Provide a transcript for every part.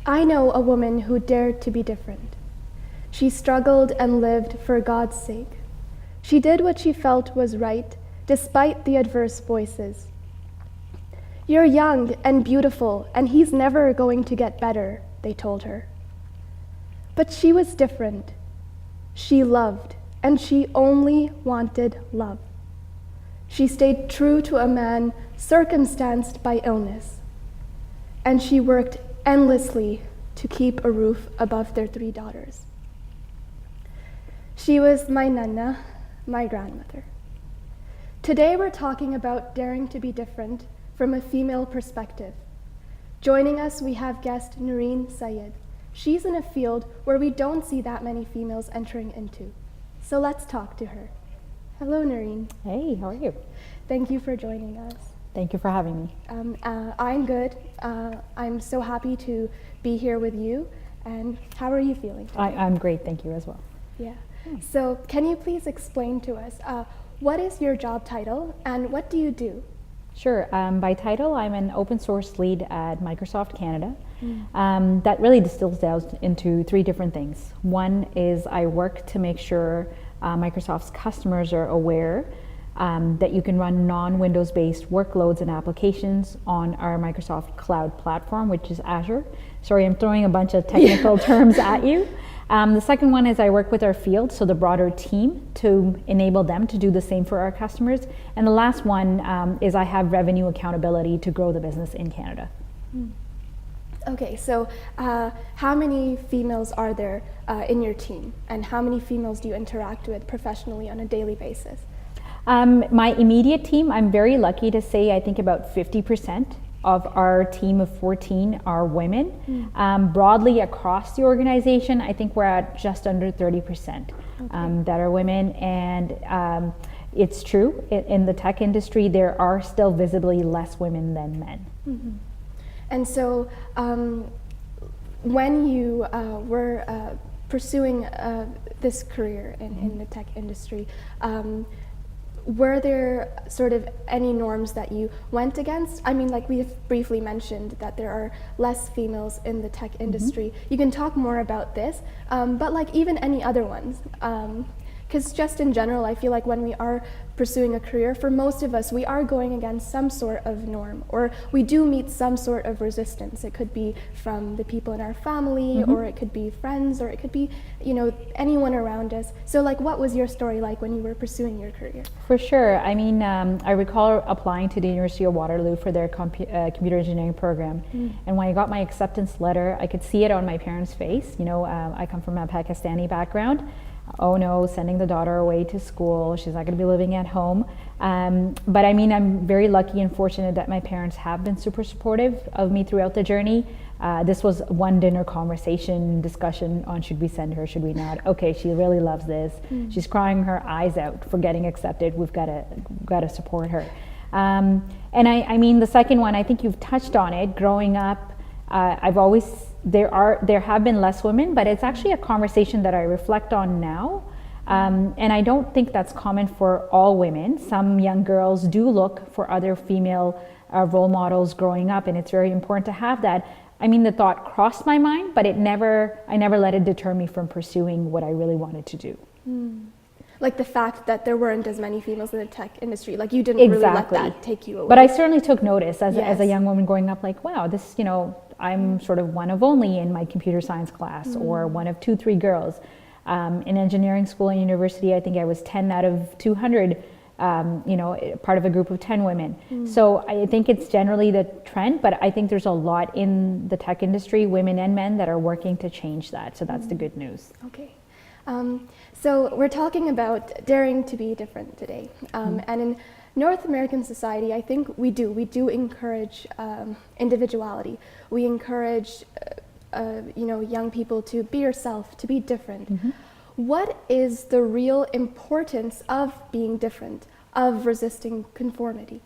I know a woman who dared to be different. She struggled and lived for God's sake. She did what she felt was right, despite the adverse voices. You're young and beautiful, and he's never going to get better, they told her. But she was different. She loved, and she only wanted love. She stayed true to a man circumstanced by illness, and she worked endlessly to keep a roof above their 3 daughters. She was my nana, my grandmother. Today we're talking about daring to be different from a female perspective. Joining us, we have guest Noureen Syed. She's in a field where we don't see that many females entering into. So let's talk to her. Hello, Noureen. Hey, how are you? Thank you for joining us. Thank you for having me. I'm good. I'm so happy to be here with you. And how are you feeling today? I'm great, thank you as well. Yeah. So can you please explain to us, what is your job title and what do you do? Sure. By title, I'm an open source lead at Microsoft Canada. That really distills down into 3 different things. One is I work to make sure Microsoft's customers are aware that you can run non-Windows based workloads and applications on our Microsoft Cloud platform, which is Azure. Sorry, I'm throwing a bunch of technical terms at you. The second one is I work with our field, so the broader team, to enable them to do the same for our customers. And the last one is I have revenue accountability to grow the business in Canada. Okay, so how many females are there in your team? And how many females do you interact with professionally on a daily basis? My immediate team, I'm very lucky to say I think about 50% of our team of 14 are women. Broadly across the organization, I think we're at just under 30% that are women. And it's true, in the tech industry, there are still visibly less women than men. And so when you were pursuing this career in the tech industry, were there sort of any norms that you went against? I mean, like we've briefly mentioned that there are less females in the tech industry. You can talk more about this, but like even any other ones. Because just in general, I feel like when we are pursuing a career, for most of us, we are going against some sort of norm, or we do meet some sort of resistance. It could be from the people in our family, or it could be friends, or it could be, you know, anyone around us. So like, what was your story like when you were pursuing your career? For sure. I mean, I recall applying to the University of Waterloo for their computer engineering program. And when I got my acceptance letter, I could see it on my parents' face. You know, I come from a Pakistani background. Oh no, sending the daughter away to school, she's not going to be living at home. But I mean, I'm very lucky and fortunate that my parents have been super supportive of me throughout the journey. This was one dinner conversation discussion on should we send her, should we not? Okay, she really loves this. She's crying her eyes out for getting accepted. We've got to support her. And I mean, the second one, I think you've touched on it. Growing up, there have been less women, but it's actually a conversation that I reflect on now. And I don't think that's common for all women. Some young girls do look for other female role models growing up, and it's very important to have that. I mean, the thought crossed my mind, but I never let it deter me from pursuing what I really wanted to do. Like the fact that there weren't as many females in the tech industry, like you didn't really let that take you away. But I certainly took notice as a young woman growing up, like, wow, this, you know, I'm sort of one of only in my computer science class, or one of 2-3 girls. In engineering school and university, I think I was 10 out of 200, you know, part of a group of 10 women. So I think it's generally the trend, but I think there's a lot in the tech industry, women and men, that are working to change that. So that's the good news. Okay. So we're talking about daring to be different today. And in North American society, I think we do encourage individuality. We encourage you know, young people to be yourself, to be different. What is the real importance of being different, of resisting conformity?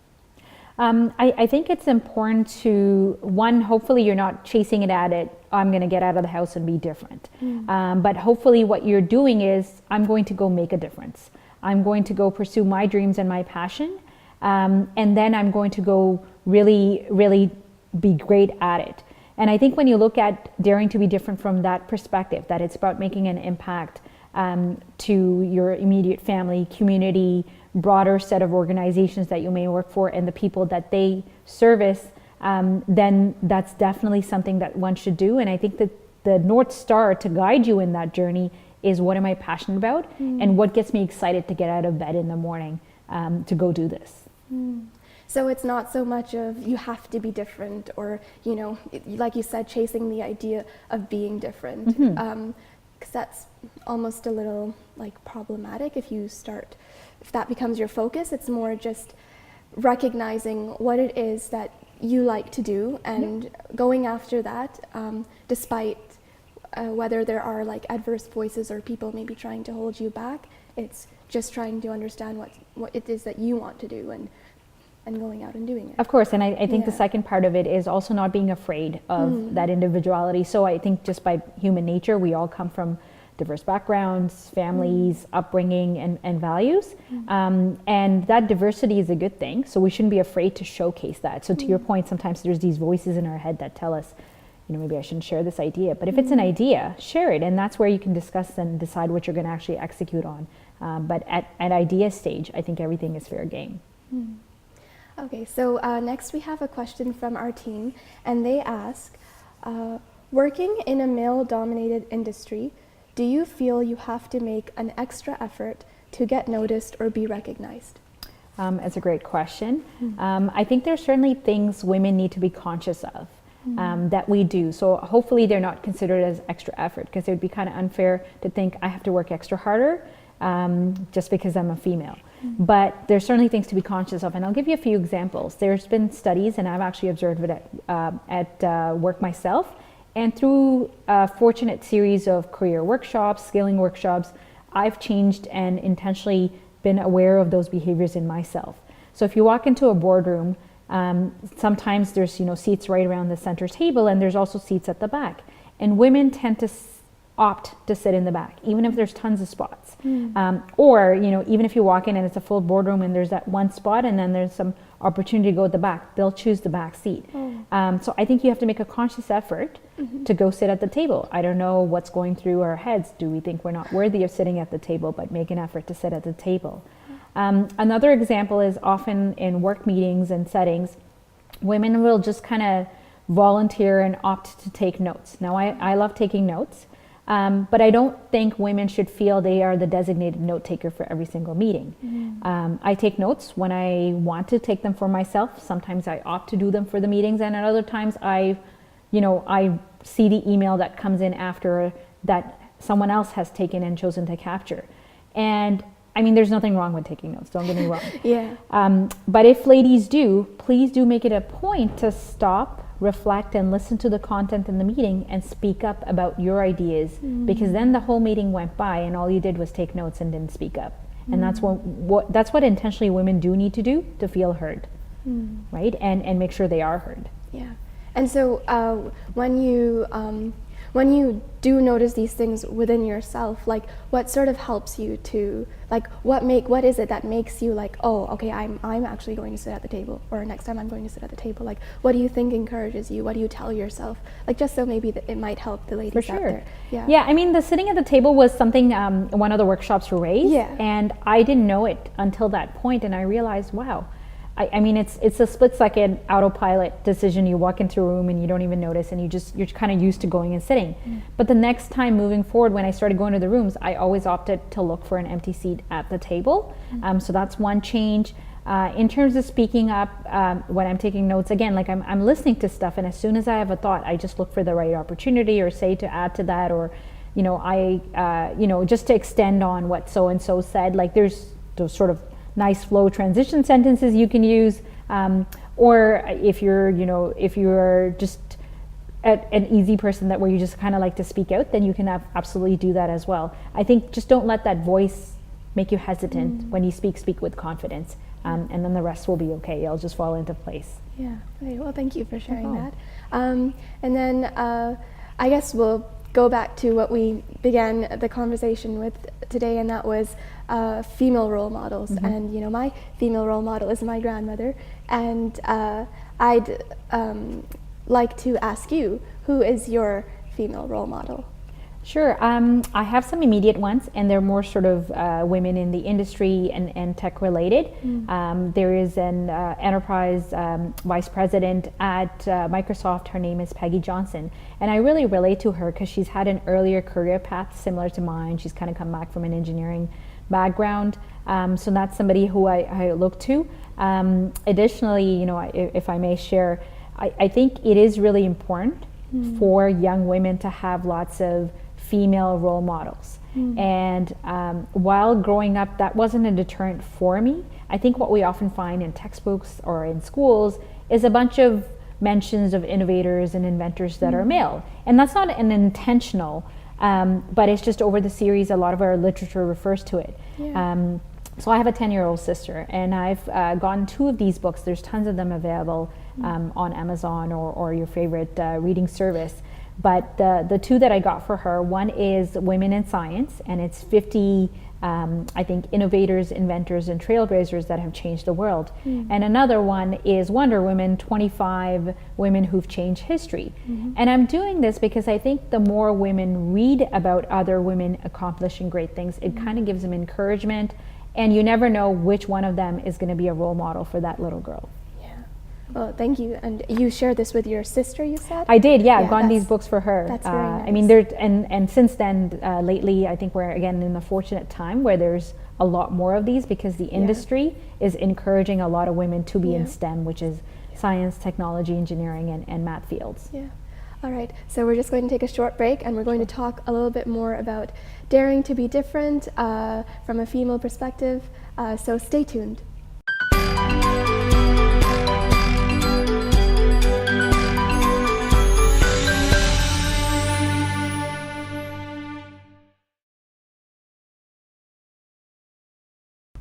I think it's important to, one, hopefully you're not chasing it at it, I'm going to get out of the house and be different. But hopefully what you're doing is, I'm going to go make a difference. I'm going to go pursue my dreams and my passion. And then I'm going to go really, really be great at it. And I think when you look at daring to be different from that perspective, that it's about making an impact to your immediate family, community, broader set of organizations that you may work for, and the people that they service, then that's definitely something that one should do. And I think that the North Star to guide you in that journey is, what am I passionate about, and what gets me excited to get out of bed in the morning to go do this. So it's not so much of you have to be different, or, you know, like you said, chasing the idea of being different, because that's almost a little like problematic if that becomes your focus. It's more just recognizing what it is that you like to do and going after that, despite whether there are like adverse voices or people maybe trying to hold you back. It's just trying to understand what it is that you want to do, and going out and doing it. Of course, and I think the second part of it is also not being afraid of that individuality. So I think just by human nature, we all come from diverse backgrounds, families, upbringing, and values. And that diversity is a good thing. So we shouldn't be afraid to showcase that. So to your point, sometimes there's these voices in our head that tell us, you know, maybe I shouldn't share this idea. But if it's an idea, share it. And that's where you can discuss and decide what you're going to actually execute on. But at idea stage, I think everything is fair game. Okay, so next we have a question from our team, and they ask, working in a male-dominated industry, do you feel you have to make an extra effort to get noticed or be recognized? That's a great question. I think there's certainly things women need to be conscious of that we do. So hopefully they're not considered as extra effort, because it would be kind of unfair to think I have to work extra harder just because I'm a female. But there's certainly things to be conscious of, and I'll give you a few examples. There's been studies, and I've actually observed it at work myself, and through a fortunate series of career workshops, skilling workshops, I've changed and intentionally been aware of those behaviors in myself. So if you walk into a boardroom, sometimes there's seats right around the center table, and there's also seats at the back, and women tend to opt to sit in the back, even if there's tons of spots. Or even if you walk in and it's a full boardroom and there's that one spot and then there's some opportunity to go at the back, they'll choose the back seat. So I think you have to make a conscious effort to go sit at the table. I don't know what's going through our heads. Do we think we're not worthy of sitting at the table, but make an effort to sit at the table? Another example is often in work meetings and settings, women will just kind of volunteer and opt to take notes. Now I love taking notes. But I don't think women should feel they are the designated note taker for every single meeting. I take notes when I want to take them for myself. Sometimes I opt to do them for the meetings, and at other times I see the email that comes in after that someone else has taken and chosen to capture. And I mean, there's nothing wrong with taking notes, don't get me wrong. But if ladies do, please do make it a point to stop, reflect, and listen to the content in the meeting and speak up about your ideas, because then the whole meeting went by and all you did was take notes and didn't speak up. And that's what intentionally women do need to do to feel heard, right? And make sure they are heard. Yeah. And so when you do notice these things within yourself, like what sort of helps you to, like what is it that makes you like, oh, okay, I'm actually going to sit at the table, or next time I'm going to sit at the table? Like, what do you think encourages you? What do you tell yourself? Like, just so maybe that it might help the ladies out there. Yeah, I mean, the sitting at the table was something one of the workshops raised, and I didn't know it until that point, and I realized, wow, I mean, it's a split-second autopilot decision. You walk into a room and you don't even notice, and you're kind of used to going and sitting. But the next time moving forward, when I started going to the rooms, I always opted to look for an empty seat at the table. So that's one change. In terms of speaking up, when I'm taking notes, again, like I'm listening to stuff, and as soon as I have a thought, I just look for the right opportunity or say to add to that, or just to extend on what so and so said. Like, there's those sort of nice flow transition sentences you can use, or if you're just an easy person where you just kind of like to speak out, then you can absolutely do that as well. I think just don't let that voice make you hesitant. When you speak with confidence, and then the rest will be okay. It'll just fall into place. Yeah. Okay. Well, thank you for sharing that. And then I guess we'll go back to what we began the conversation with today, and that was female role models. And my female role model is my grandmother, and like to ask you, who is your female role model? Sure. I have some immediate ones, and they're more sort of women in the industry and tech related. There is an enterprise vice president at Microsoft. Her name is Peggy Johnson. And I really relate to her because she's had an earlier career path similar to mine. She's kind of come back from an engineering background. So that's somebody who I look to. Additionally, you know, if I may share, I think it is really important for young women to have lots of female role models. And while growing up, that wasn't a deterrent for me. I think what we often find in textbooks or in schools is a bunch of mentions of innovators and inventors that are male. And that's not an intentional, but it's just over the series, a lot of our literature refers to it. Yeah. So I have a 10-year-old sister, and I've gotten 2 of these books. There's tons of them available on Amazon or your favorite reading service. But the 2 that I got for her, one is Women in Science, and it's 50, I think, innovators, inventors, and trailblazers that have changed the world. And another one is Wonder Women, 25 women who've changed history. And I'm doing this because I think the more women read about other women accomplishing great things, it kind of gives them encouragement, and you never know which one of them is going to be a role model for that little girl. Well, thank you. And you shared this with your sister, you said? I did, yeah. I've gotten these books for her. That's very nice. I mean, and since then, lately, I think we're again in a fortunate time where there's a lot more of these because the industry is encouraging a lot of women to be in STEM, which is science, technology, engineering, and math fields. Yeah. All right. So we're just going to take a short break, and we're going to talk a little bit more about daring to be different from a female perspective. So stay tuned.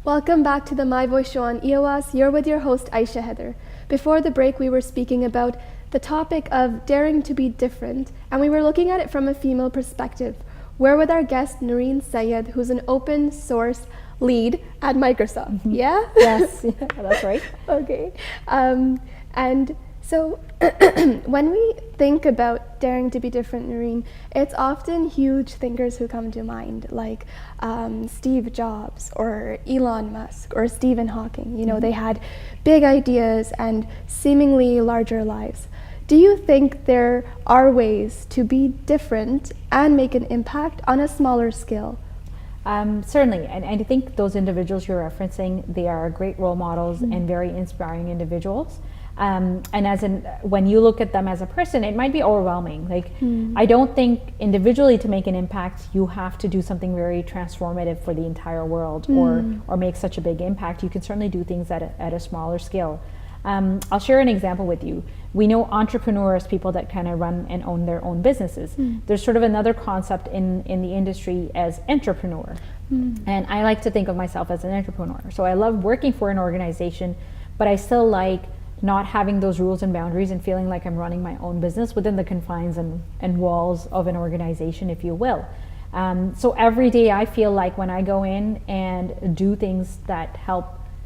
Welcome back to the My Voice show on EOS. You're with your host, Aisha Heather. Before the break, we were speaking about the topic of daring to be different, and we were looking at it from a female perspective. We're with our guest, Noureen Syed, who's an open source lead at Microsoft. Yeah? Yes, that's right. Okay. And so when we think about daring to be different, Noureen, it's often huge thinkers who come to mind, like Steve Jobs or Elon Musk or Stephen Hawking. You know, they had big ideas and seemingly larger lives. Do you think there are ways to be different and make an impact on a smaller scale? Certainly, and I think those individuals you're referencing, they are great role models and very inspiring individuals. And when you look at them as a person, it might be overwhelming. Like, I don't think individually to make an impact, you have to do something very transformative for the entire world or make such a big impact. You can certainly do things at a smaller scale. I'll share an example with you. We know entrepreneurs, people that kind of run and own their own businesses. There's sort of another concept in the industry as entrepreneur. And I like to think of myself as an entrepreneur. So I love working for an organization, but I still like not having those rules and boundaries and feeling like I'm running my own business within the confines and walls of an organization, if you will. So every day I feel like when I go in and do things that help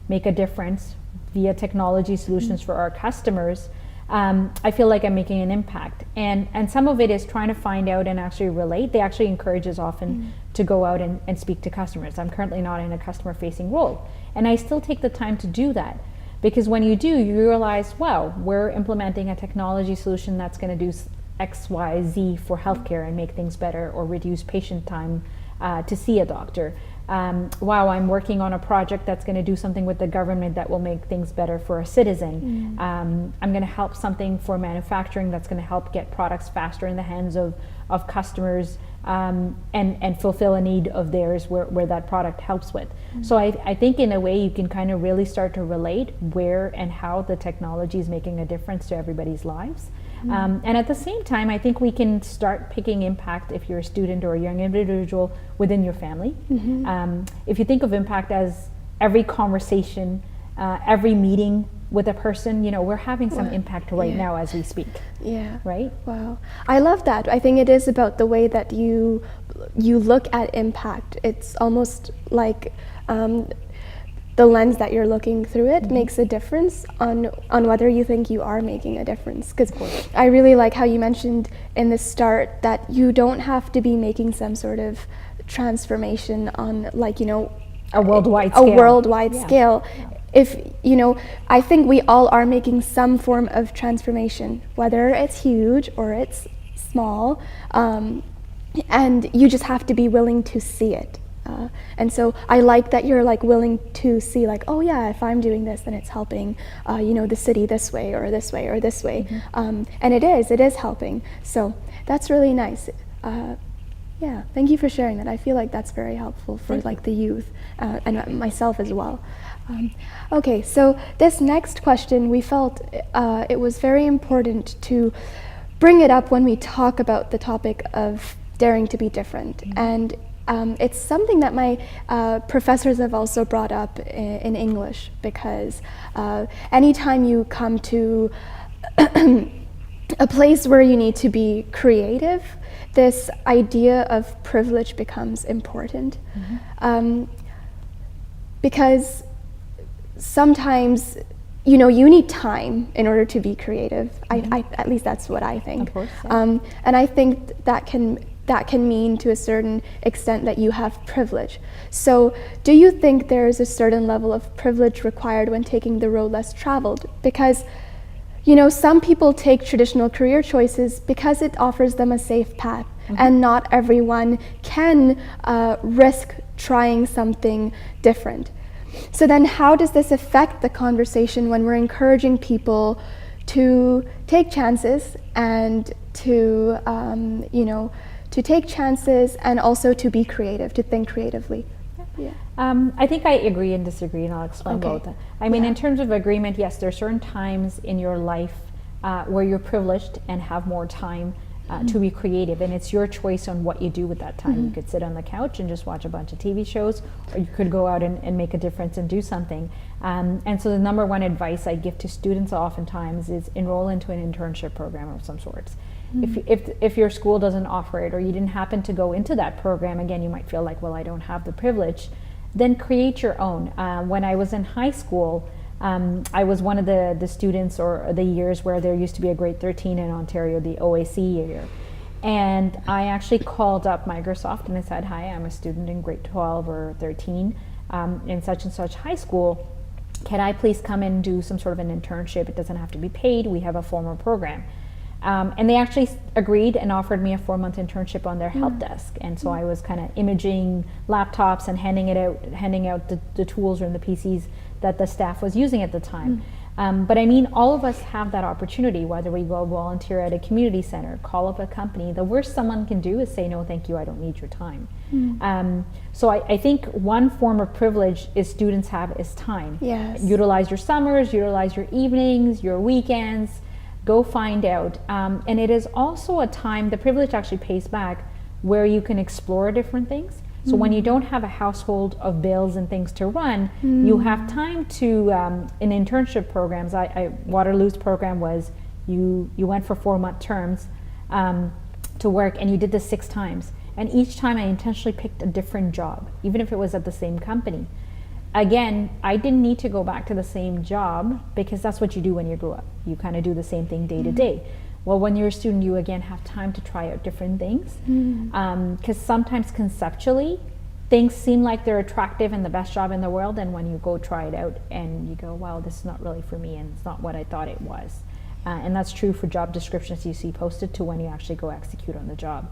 make a difference via technology solutions for our customers, I feel like I'm making an impact. And some of it is trying to find out and actually relate. They actually encourage us often to go out and speak to customers. I'm currently not in a customer facing role. And I still take the time to do that. Because when you do, you realize, wow, we're implementing a technology solution that's going to do X, Y, Z for healthcare and make things better or reduce patient time to see a doctor. Wow, I'm working on a project that's going to do something with the government that will make things better for a citizen. I'm going to help something for manufacturing that's going to help get products faster in the hands of customers and fulfill a need of theirs where that product helps with. So I think in a way you can kind of really start to relate where and how the technology is making a difference to everybody's lives. And at the same time, I think we can start picking impact if you're a student or a young individual within your family. If you think of impact as every conversation, every meeting with a person, you know, we're having some impact right now as we speak. Yeah. Right? Wow. I love that. I think it is about the way that you look at impact. It's almost like the lens that you're looking through it makes a difference on whether you think you are making a difference. Because I really like how you mentioned in the start that you don't have to be making some sort of transformation on, like, you know, a worldwide scale. Scale. If, you know, I think we all are making some form of transformation, whether it's huge or it's small, and you just have to be willing to see it. And so I like that you're like willing to see, like, oh yeah, if I'm doing this, then it's helping, you know, the city this way or this way or this way. And it is helping. So that's really nice. Yeah, thank you for sharing that. I feel like that's very helpful for like the youth and myself as well. Okay, so this next question, we felt it was very important to bring it up when we talk about the topic of daring to be different. And it's something that my professors have also brought up in English, because anytime you come to a place where you need to be creative, this idea of privilege becomes important. Because sometimes, you know, you need time in order to be creative. I at least that's what I think. Of course, yeah. And I think that can mean to a certain extent that you have privilege. So do you think there is a certain level of privilege required when taking the road less traveled? Because, you know, some people take traditional career choices because it offers them a safe path, and not everyone can risk trying something different. So then how does this affect the conversation when we're encouraging people to take chances and to, you know, to take chances and also to be creative, to think creatively? Yeah. I think I agree and disagree, and I'll explain both. I mean, in terms of agreement, yes, there are certain times in your life where you're privileged and have more time to be creative, and it's your choice on what you do with that time. You could sit on the couch and just watch a bunch of TV shows, or you could go out and make a difference and do something. And so the number one advice I give to students oftentimes is enroll into an internship program of some sorts. If your school doesn't offer it, or you didn't happen to go into that program, again, you might feel like, well, I don't have the privilege, then create your own. When I was in high school, I was one of the students, or the years where there used to be a grade 13 in Ontario, the OAC year. And I actually called up Microsoft and I said, hi, I'm a student in grade 12 or 13 in such and such high school. Can I please come and do some sort of an internship? It doesn't have to be paid. We have a formal program. And they actually agreed and offered me a 4-month internship on their help desk. And so I was kind of imaging laptops and handing out the tools and the PCs that the staff was using at the time. But I mean, all of us have that opportunity, whether we go volunteer at a community center, call up a company. The worst someone can do is say, no, thank you, I don't need your time. So I think one form of privilege is students have is time. Yes. Utilize your summers, utilize your evenings, your weekends, go find out. And it is also a time, the privilege actually pays back, where you can explore different things. So when you don't have a household of bills and things to run, you have time to, in internship programs, Waterloo's program was, you went for 4-month terms to work, and you did this 6 times. And each time I intentionally picked a different job, even if it was at the same company. Again, I didn't need to go back to the same job, because that's what you do when you grow up. You kind of do the same thing day to day. Well, when you're a student, you again have time to try out different things, because sometimes conceptually things seem like they're attractive and the best job in the world, and when you go try it out and you go, wow, this is not really for me, and it's not what I thought it was. And that's true for job descriptions you see posted to when you actually go execute on the job.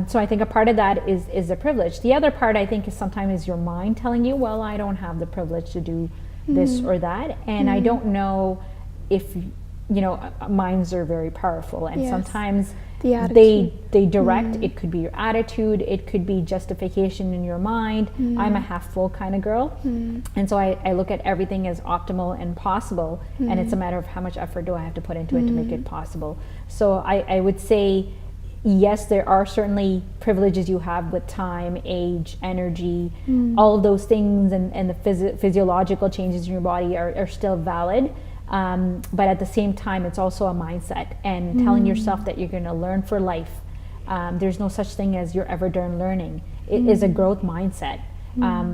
So I think a part of that is a privilege. The other part, I think, is sometimes your mind telling you, well, I don't have the privilege to do this or that, and I don't know if, you know, minds are very powerful, and sometimes they direct. It could be your attitude, it could be justification in your mind. I'm a half full kind of girl, and so I look at everything as optimal and possible, and it's a matter of how much effort do I have to put into it to make it possible. So I would say, yes, there are certainly privileges you have with time, age, energy, all of those things, and the physiological changes in your body are still valid. But at the same time, it's also a mindset, and telling yourself that you're going to learn for life. There's no such thing as you're ever done learning. It is a growth mindset.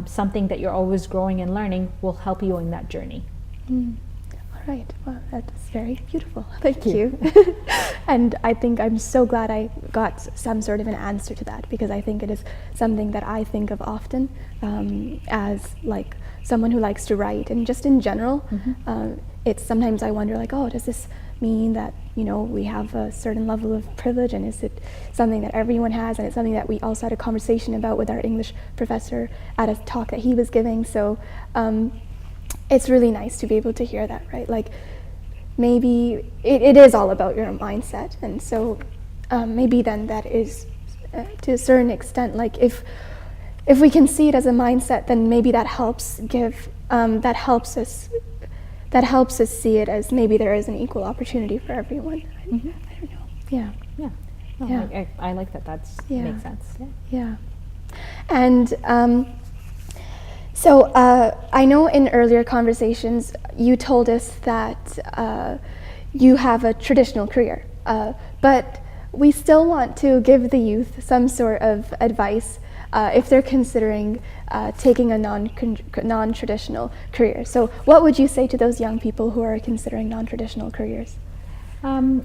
something that you're always growing and learning will help you in that journey. All right. Well, that's very beautiful. Thank you. And I think I'm so glad I got some sort of an answer to that, because I think it is something that I think of often as like someone who likes to write, and just in general. It's sometimes I wonder, like, oh, does this mean that, you know, we have a certain level of privilege, and is it something that everyone has? And it's something that we also had a conversation about with our English professor at a talk that he was giving. So it's really nice to be able to hear that, right? Like, maybe it is all about your mindset, and so maybe then that is to a certain extent, like, if we can see it as a mindset, then maybe that helps us see it as maybe there is an equal opportunity for everyone. I don't know. Yeah. No, Yeah. I like that. That's makes sense. Yeah. And so I know in earlier conversations you told us that you have a traditional career, but we still want to give the youth some sort of advice if they're considering taking a non-traditional career. So what would you say to those young people who are considering non-traditional careers? And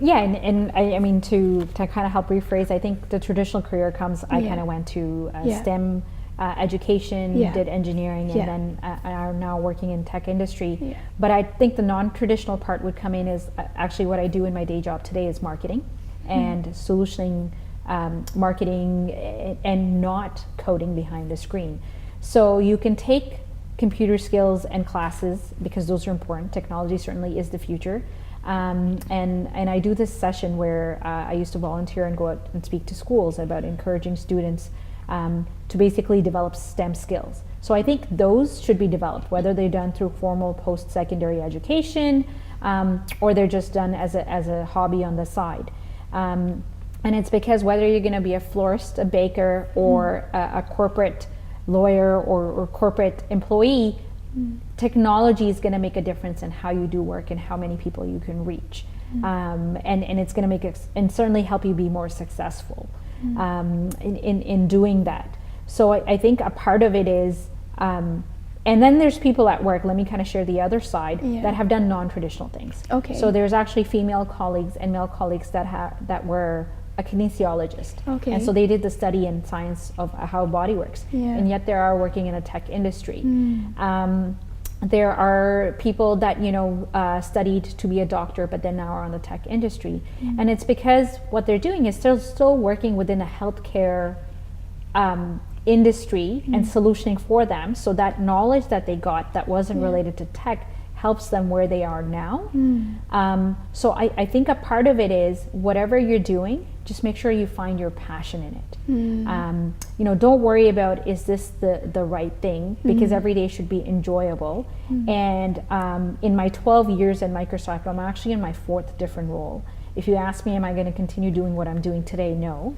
I mean, to kind of help rephrase, I think the traditional career comes, I kind of went to STEM education, did engineering, and then are now working in tech industry. But I think the non-traditional part would come in is actually what I do in my day job today is marketing and solutioning, marketing, and not coding behind the screen. So you can take computer skills and classes, because those are important. Technology certainly is the future. And I do this session where I used to volunteer and go out and speak to schools about encouraging students to basically develop STEM skills. So I think those should be developed, whether they're done through formal post-secondary education or they're just done as a hobby on the side. And it's because whether you're going to be a florist, a baker, or a corporate lawyer or corporate employee, technology is going to make a difference in how you do work and how many people you can reach. And it's going to make it, and certainly help you be more successful in doing that. So I think a part of it is, and then there's people at work, let me kind of share the other side, that have done non-traditional things. Okay. So there's actually female colleagues and male colleagues that were a kinesiologist. Okay. And so they did the study in science of how body works. And yet they are working in a tech industry. There are people that, you know, studied to be a doctor, but then now are on the tech industry. And it's because what they're doing is still working within a healthcare industry and solutioning for them. So that knowledge that they got that wasn't related to tech helps them where they are now. So I think a part of it is whatever you're doing, just make sure you find your passion in it. You know, don't worry about, is this the right thing, because every day should be enjoyable. And in my 12 years at Microsoft, I'm actually in my 4th different role. If you ask me, am I going to continue doing what I'm doing today? No.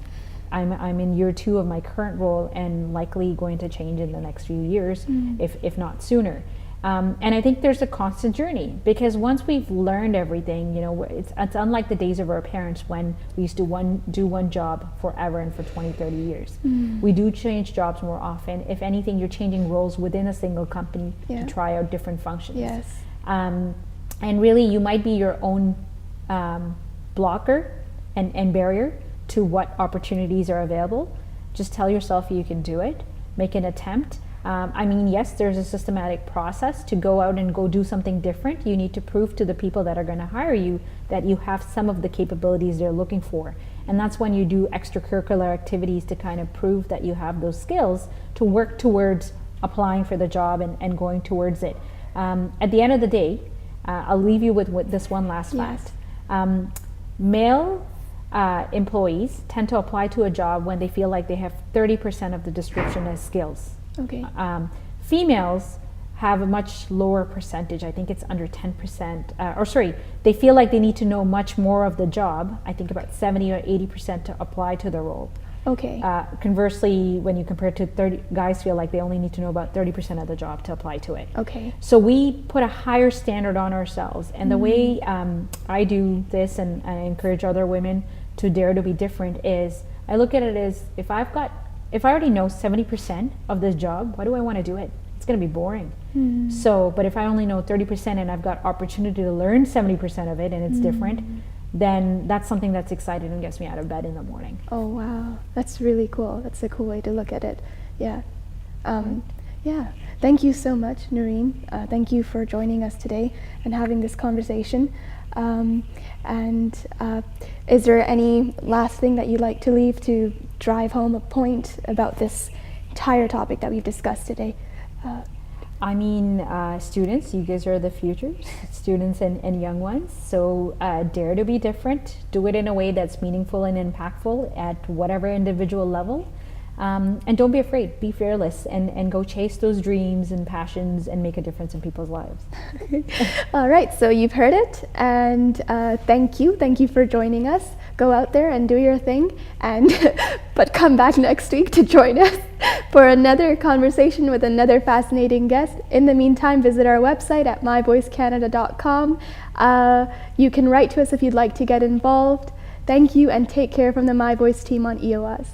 I'm in year 2 of my current role, and likely going to change in the next few years, if not sooner. And I think there's a constant journey, because once we've learned everything, you know, it's unlike the days of our parents when we used to do one job forever and for 20, 30 years. We do change jobs more often. If anything, you're changing roles within a single company to try out different functions. And really, you might be your own blocker and barrier to what opportunities are available. Just tell yourself you can do it. Make an attempt. I mean, yes, there's a systematic process to go out and go do something different. You need to prove to the people that are going to hire you that you have some of the capabilities they're looking for. And that's when you do extracurricular activities to kind of prove that you have those skills to work towards applying for the job and going towards it. At the end of the day, I'll leave you with this one last fact. Male employees tend to apply to a job when they feel like they have 30% of the description as skills. Okay. Females have a much lower percentage. I think it's under 10%. They feel like they need to know much more of the job. I think about 70 or 80% to apply to the role. Okay. Conversely, when you compare it to 30, guys feel like they only need to know about 30% of the job to apply to it. Okay. So we put a higher standard on ourselves. And the way I do this, and I encourage other women to dare to be different, is I look at it as, if I've got if I already know 70% of this job, why do I want to do it? It's going to be boring. So, but if I only know 30% and I've got opportunity to learn 70% of it and it's different, then that's something that's exciting and gets me out of bed in the morning. Oh, wow. That's really cool. That's a cool way to look at it. Yeah. Yeah. Thank you so much, Noureen. Thank you for joining us today and having this conversation. Is there any last thing that you'd like to leave to drive home a point about this entire topic that we've discussed today? I mean, students, you guys are the future, students and young ones. So dare to be different. Do it in a way that's meaningful and impactful at whatever individual level. And don't be afraid, be fearless, and go chase those dreams and passions and make a difference in people's lives. All right, so you've heard it, and thank you for joining us. Go out there and do your thing, and but come back next week to join us for another conversation with another fascinating guest. In the meantime, visit our website at myvoicecanada.com. You can write to us if you'd like to get involved. Thank you, and take care from the My Voice team on EOS.